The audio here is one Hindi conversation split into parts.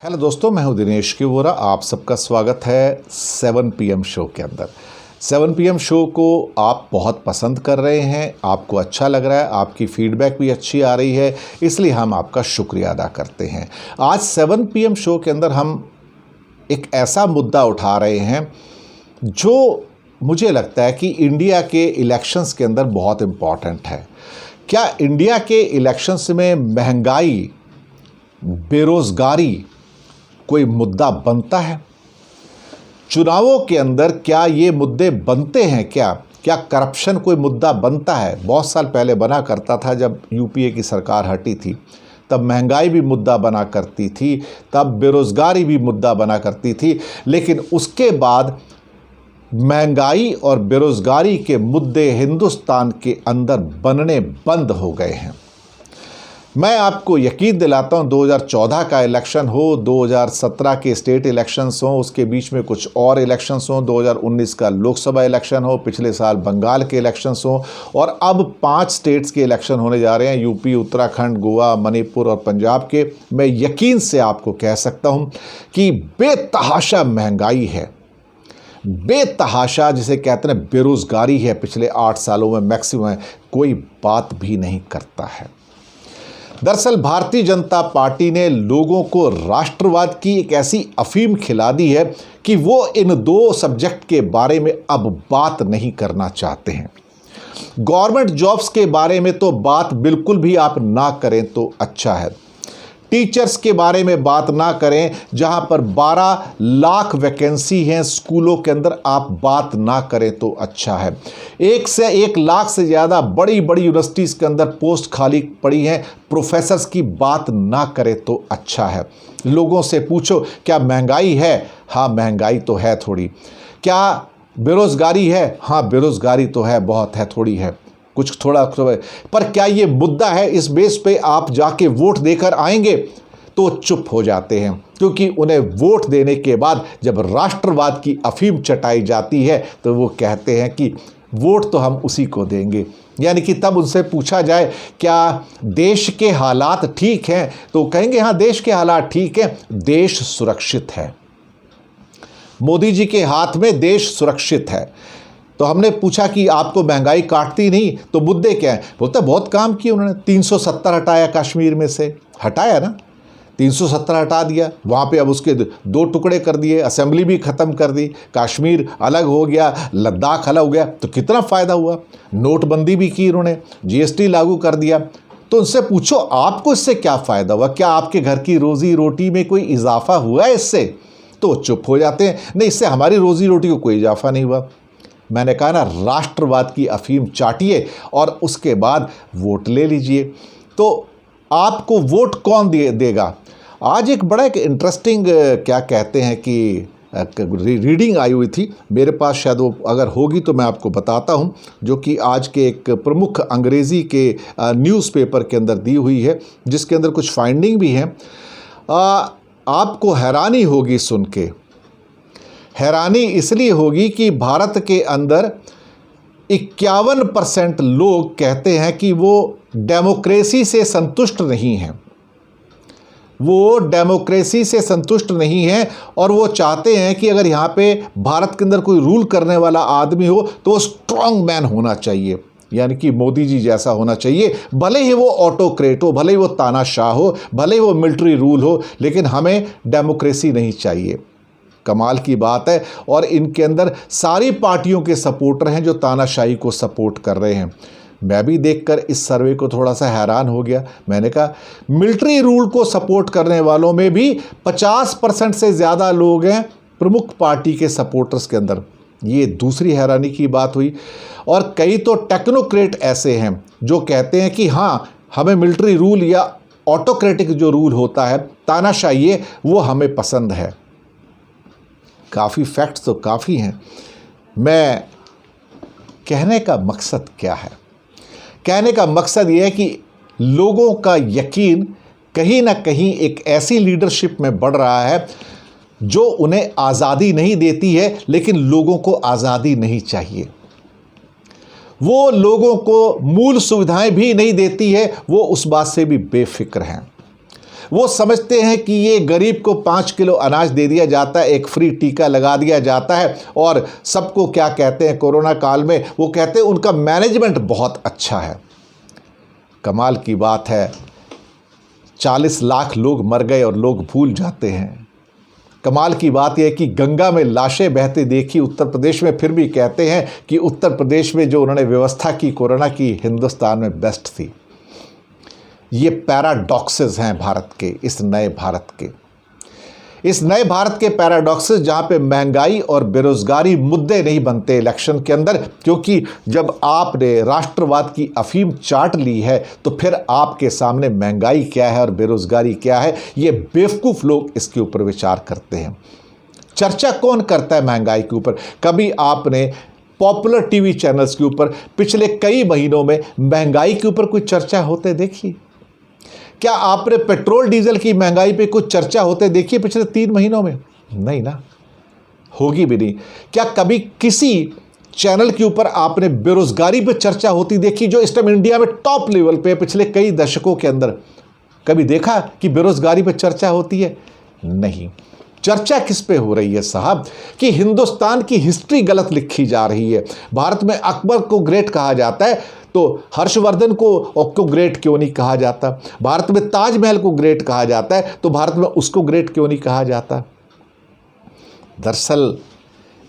हेलो दोस्तों, मैं हूं दिनेश के वोरा। आप सबका स्वागत है 7 PM शो के अंदर। 7 PM शो को आप बहुत पसंद कर रहे हैं, आपको अच्छा लग रहा है, आपकी फीडबैक भी अच्छी आ रही है, इसलिए हम आपका शुक्रिया अदा करते हैं। आज 7 PM शो के अंदर हम एक ऐसा मुद्दा उठा रहे हैं जो मुझे लगता है कि इंडिया के इलेक्शंस के अंदर बहुत इम्पॉर्टेंट है। क्या इंडिया के इलेक्शंस में महंगाई, बेरोज़गारी कोई मुद्दा बनता है? चुनावों के अंदर क्या ये मुद्दे बनते हैं? क्या करप्शन कोई मुद्दा बनता है? बहुत साल पहले बना करता था, जब यूपीए की सरकार हटी थी तब महंगाई भी मुद्दा बना करती थी, तब बेरोज़गारी भी मुद्दा बना करती थी, लेकिन उसके बाद महंगाई और बेरोज़गारी के मुद्दे हिंदुस्तान के अंदर बनने बंद हो गए हैं। मैं आपको यकीन दिलाता हूँ, 2014 का इलेक्शन हो, 2017 के स्टेट इलेक्शंस हों, उसके बीच में कुछ और इलेक्शंस हों, 2019 का लोकसभा इलेक्शन हो, पिछले साल बंगाल के इलेक्शंस हों, और अब 5 स्टेट्स के इलेक्शन होने जा रहे हैं, यूपी, उत्तराखंड, गोवा, मणिपुर और पंजाब के। मैं यकीन से आपको कह सकता हूँ कि बेतहाशा महंगाई है, बेतहाशा जिसे कहते हैं बेरोज़गारी है, पिछले 8 सालों में मैक्सिमम है, कोई बात भी नहीं करता है। दरअसल भारतीय जनता पार्टी ने लोगों को राष्ट्रवाद की एक ऐसी अफीम खिला दी है कि वो इन 2 सब्जेक्ट के बारे में अब बात नहीं करना चाहते हैं। गवर्नमेंट जॉब्स के बारे में तो बात बिल्कुल भी आप ना करें तो अच्छा है। टीचर्स के बारे में बात ना करें, जहां पर 12 लाख वैकेंसी हैं स्कूलों के अंदर, आप बात ना करें तो अच्छा है। 1 लाख से ज़्यादा बड़ी बड़ी यूनिवर्सिटीज़ के अंदर पोस्ट खाली पड़ी हैं, प्रोफेसर्स की बात ना करें तो अच्छा है। लोगों से पूछो, क्या महंगाई है? हाँ, महंगाई तो है थोड़ी। क्या बेरोज़गारी है? हाँ, बेरोज़गारी तो है, बहुत है, थोड़ी है, कुछ थोड़ा। पर क्या ये मुद्दा है? इस बेस पे आप जाके वोट देकर आएंगे तो चुप हो जाते हैं, क्योंकि उन्हें वोट देने के बाद जब राष्ट्रवाद की अफीम चटाई जाती है तो वो कहते हैं कि वोट तो हम उसी को देंगे। यानी कि तब उनसे पूछा जाए क्या देश के हालात ठीक हैं, तो कहेंगे हाँ, देश के हालात ठीक हैं, देश सुरक्षित है, मोदी जी के हाथ में देश सुरक्षित है। तो हमने पूछा कि आपको महंगाई काटती नहीं, तो मुद्दे क्या है? बोलते बहुत काम किए उन्होंने। 370 हटाया, कश्मीर में से हटाया ना, 370 हटा दिया, वहाँ पे अब उसके 2 टुकड़े कर दिए, असेंबली भी ख़त्म कर दी, कश्मीर अलग हो गया, लद्दाख अलग हो गया, तो कितना फ़ायदा हुआ। नोटबंदी भी की उन्होंने, GST लागू कर दिया। तो उनसे पूछो आपको इससे क्या फ़ायदा हुआ? क्या आपके घर की रोज़ी रोटी में कोई इजाफा हुआ है इससे? तो चुप हो जाते हैं, नहीं, इससे हमारी रोज़ी रोटी को कोई इजाफा नहीं हुआ। मैंने कहा ना, राष्ट्रवाद की अफीम चाटिए और उसके बाद वोट ले लीजिए। तो आपको वोट कौन देगा? आज एक बड़ा एक इंटरेस्टिंग क्या कहते हैं कि रीडिंग आई हुई थी मेरे पास, शायद वो अगर होगी तो मैं आपको बताता हूं, जो कि आज के एक प्रमुख अंग्रेज़ी के न्यूज़पेपर के अंदर दी हुई है, जिसके अंदर कुछ फाइंडिंग भी हैं। आपको हैरानी होगी सुन के। हैरानी इसलिए होगी कि भारत के अंदर 51% लोग कहते हैं कि वो डेमोक्रेसी से संतुष्ट नहीं हैं। वो डेमोक्रेसी से संतुष्ट नहीं हैं और वो चाहते हैं कि अगर यहाँ पे भारत के अंदर कोई रूल करने वाला आदमी हो तो वो स्ट्रॉन्ग मैन होना चाहिए, यानी कि मोदी जी जैसा होना चाहिए। भले ही वो ऑटोक्रेट हो, भले ही वो तानाशाह हो, भले ही वो मिलिट्री रूल हो, लेकिन हमें डेमोक्रेसी नहीं चाहिए। कमाल की बात है। और इनके अंदर सारी पार्टियों के सपोर्टर हैं जो तानाशाही को सपोर्ट कर रहे हैं। मैं भी देखकर इस सर्वे को थोड़ा सा हैरान हो गया। मैंने कहा मिलिट्री रूल को सपोर्ट करने वालों में भी 50% से ज़्यादा लोग हैं प्रमुख पार्टी के सपोर्टर्स के अंदर। ये दूसरी हैरानी की बात हुई। और कई तो टेक्नोक्रेट ऐसे हैं जो कहते हैं कि हाँ, हमें मिलिट्री रूल या ऑटोक्रेटिक जो रूल होता है, तानाशाही, वो हमें पसंद है। काफ़ी फैक्ट्स तो काफ़ी हैं। मैं कहने का मकसद क्या है? कहने का मकसद ये है कि लोगों का यकीन कहीं ना कहीं एक ऐसी लीडरशिप में बढ़ रहा है जो उन्हें आज़ादी नहीं देती है, लेकिन लोगों को आज़ादी नहीं चाहिए। वो लोगों को मूल सुविधाएं भी नहीं देती है, वो उस बात से भी बेफिक्र हैं। वो समझते हैं कि ये गरीब को 5 किलो अनाज दे दिया जाता है, एक फ्री टीका लगा दिया जाता है और सबको क्या कहते हैं कोरोना काल में, वो कहते हैं उनका मैनेजमेंट बहुत अच्छा है। कमाल की बात है, 40 लाख लोग मर गए और लोग भूल जाते हैं। कमाल की बात यह है कि गंगा में लाशें बहते देखी उत्तर प्रदेश में, फिर भी कहते हैं कि उत्तर प्रदेश में जो उन्होंने व्यवस्था की कोरोना की, हिंदुस्तान में बेस्ट थी। ये पैराडॉक्सेस हैं भारत के, इस नए भारत के। इस नए भारत के पैराडॉक्सेस जहां पे महंगाई और बेरोजगारी मुद्दे नहीं बनते इलेक्शन के अंदर, क्योंकि जब आपने राष्ट्रवाद की अफीम चाट ली है तो फिर आपके सामने महंगाई क्या है और बेरोजगारी क्या है, ये बेवकूफ़ लोग इसके ऊपर विचार करते हैं। चर्चा कौन करता है महंगाई के ऊपर? कभी आपने पॉपुलर टीवी चैनल्स के ऊपर पिछले कई महीनों में महंगाई के ऊपर कोई चर्चा होते देखी? क्या आपने पेट्रोल डीजल की महंगाई पे कुछ चर्चा होते देखिए पिछले 3 महीनों में? नहीं ना, होगी भी नहीं। क्या कभी किसी चैनल के ऊपर आपने बेरोजगारी पे चर्चा होती देखी, जो इस टाइम इंडिया में टॉप लेवल पे पिछले कई दशकों के अंदर? कभी देखा कि बेरोजगारी पे चर्चा होती है? नहीं। चर्चा किस पे हो रही है साहब? कि हिंदुस्तान की हिस्ट्री गलत लिखी जा रही है। भारत में अकबर को ग्रेट कहा जाता है तो हर्षवर्धन को ग्रेट क्यों नहीं कहा जाता? भारत में ताजमहल को ग्रेट कहा जाता है तो भारत में उसको ग्रेट क्यों नहीं कहा जाता? दरअसल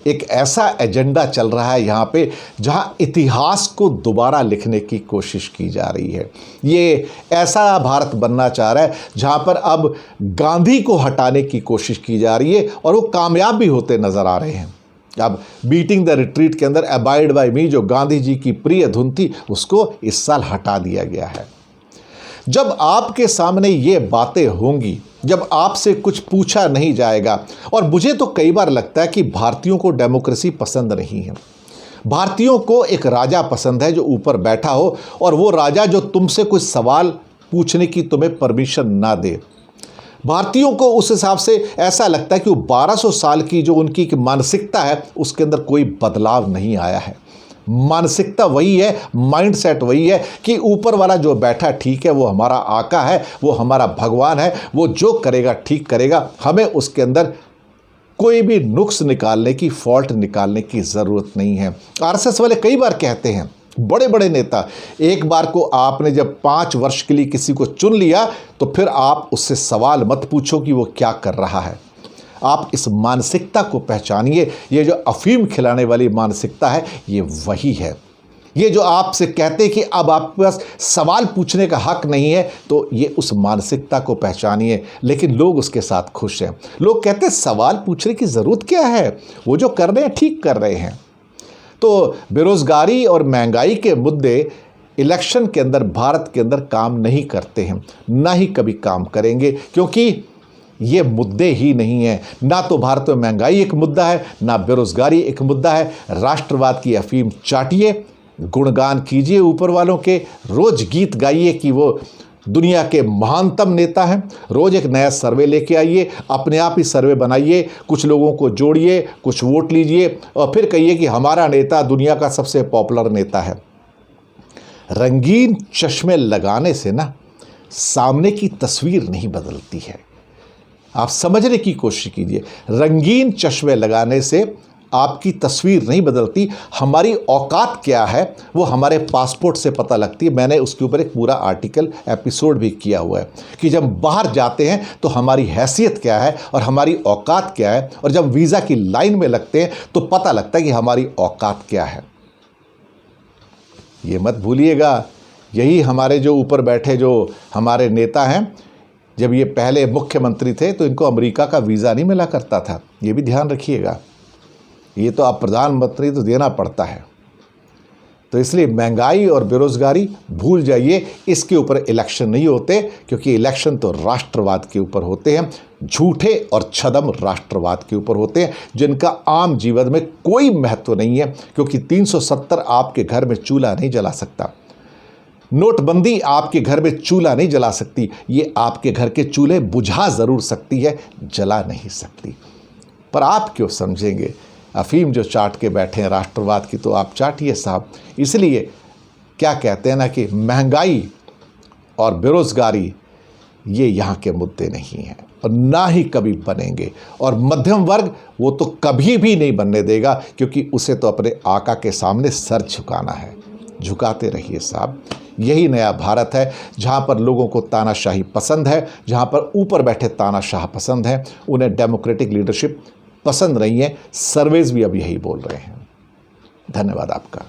एक ऐसा एजेंडा चल रहा है यहाँ पे जहाँ इतिहास को दोबारा लिखने की कोशिश की जा रही है। ये ऐसा भारत बनना चाह रहा है जहाँ पर अब गांधी को हटाने की कोशिश की जा रही है और वो कामयाब भी होते नजर आ रहे हैं। अब बीटिंग द रिट्रीट के अंदर अबाइड बाय मी जो गांधी जी की प्रिय धुन थी, उसको इस साल हटा दिया गया है। जब आपके सामने ये बातें होंगी, जब आपसे कुछ पूछा नहीं जाएगा, और मुझे तो कई बार लगता है कि भारतीयों को डेमोक्रेसी पसंद नहीं है। भारतीयों को एक राजा पसंद है जो ऊपर बैठा हो, और वो राजा जो तुमसे कुछ सवाल पूछने की तुम्हें परमिशन ना दे। भारतीयों को उस हिसाब से ऐसा लगता है कि वो 1200 साल की जो उनकी मानसिकता है उसके अंदर कोई बदलाव नहीं आया है। मानसिकता वही है, माइंडसेट वही है कि ऊपर वाला जो बैठा ठीक है, वो हमारा आका है, वो हमारा भगवान है, वो जो करेगा ठीक करेगा। हमें उसके अंदर कोई भी नुक्स निकालने की, फॉल्ट निकालने की ज़रूरत नहीं है। आरएसएस वाले कई बार कहते हैं, बड़े बड़े नेता, एक बार को आपने जब 5 वर्ष के लिए किसी को चुन लिया तो फिर आप उससे सवाल मत पूछो कि वो क्या कर रहा है। आप इस मानसिकता को पहचानिए। ये जो अफीम खिलाने वाली मानसिकता है ये वही है। ये जो आपसे कहते हैं कि अब आपके पास सवाल पूछने का हक नहीं है, तो ये उस मानसिकता को पहचानिए। लेकिन लोग उसके साथ खुश हैं। लोग कहते हैं सवाल पूछने की ज़रूरत क्या है, वो जो कर रहे हैं ठीक कर रहे हैं। तो बेरोज़गारी और महंगाई के मुद्दे इलेक्शन के अंदर भारत के अंदर काम नहीं करते हैं, ना ही कभी काम करेंगे, क्योंकि ये मुद्दे ही नहीं हैं। ना तो भारत में महंगाई एक मुद्दा है, ना बेरोज़गारी एक मुद्दा है। राष्ट्रवाद की अफीम चाटिए, गुणगान कीजिए ऊपर वालों के, रोज़ गीत गाइए कि वो दुनिया के महानतम नेता हैं। रोज़ एक नया सर्वे लेके आइए, अपने आप ही सर्वे बनाइए, कुछ लोगों को जोड़िए, कुछ वोट लीजिए और फिर कहिए कि हमारा नेता दुनिया का सबसे पॉपुलर नेता है। रंगीन चश्मे लगाने से ना सामने की तस्वीर नहीं बदलती है। आप समझने की कोशिश कीजिए, रंगीन चश्मे लगाने से आपकी तस्वीर नहीं बदलती। हमारी औकात क्या है वो हमारे पासपोर्ट से पता लगती है। मैंने उसके ऊपर एक पूरा आर्टिकल एपिसोड भी किया हुआ है कि जब बाहर जाते हैं तो हमारी हैसियत क्या है और हमारी औकात क्या है, और जब वीज़ा की लाइन में लगते हैं तो पता लगता है कि हमारी औकात क्या है। ये मत भूलिएगा। यही हमारे जो ऊपर बैठे जो हमारे नेता हैं, जब ये पहले मुख्यमंत्री थे तो इनको अमेरिका का वीज़ा नहीं मिला करता था। ये भी ध्यान रखिएगा। ये तो अब प्रधानमंत्री तो देना पड़ता है। तो इसलिए महंगाई और बेरोजगारी भूल जाइए, इसके ऊपर इलेक्शन नहीं होते, क्योंकि इलेक्शन तो राष्ट्रवाद के ऊपर होते हैं। झूठे और छदम राष्ट्रवाद के ऊपर होते हैं, जिनका आम जीवन में कोई महत्व नहीं है, क्योंकि 370 आपके घर में चूल्हा नहीं जला सकता। नोटबंदी आपके घर में चूल्हा नहीं जला सकती। ये आपके घर के चूल्हे बुझा ज़रूर सकती है, जला नहीं सकती। पर आप क्यों समझेंगे? अफीम जो चाट के बैठे हैं राष्ट्रवाद की, तो आप चाटिए साहब। इसलिए क्या कहते हैं ना कि महंगाई और बेरोज़गारी ये यहाँ के मुद्दे नहीं हैं और ना ही कभी बनेंगे। और मध्यम वर्ग वो तो कभी भी नहीं बनने देगा, क्योंकि उसे तो अपने आका के सामने सर झुकाना है। झुकाते रहिए साहब। यही नया भारत है, जहाँ पर लोगों को तानाशाही पसंद है, जहाँ पर ऊपर बैठे तानाशाह पसंद हैं, उन्हें डेमोक्रेटिक लीडरशिप पसंद नहीं है। सर्वेज भी अब यही बोल रहे हैं। धन्यवाद आपका।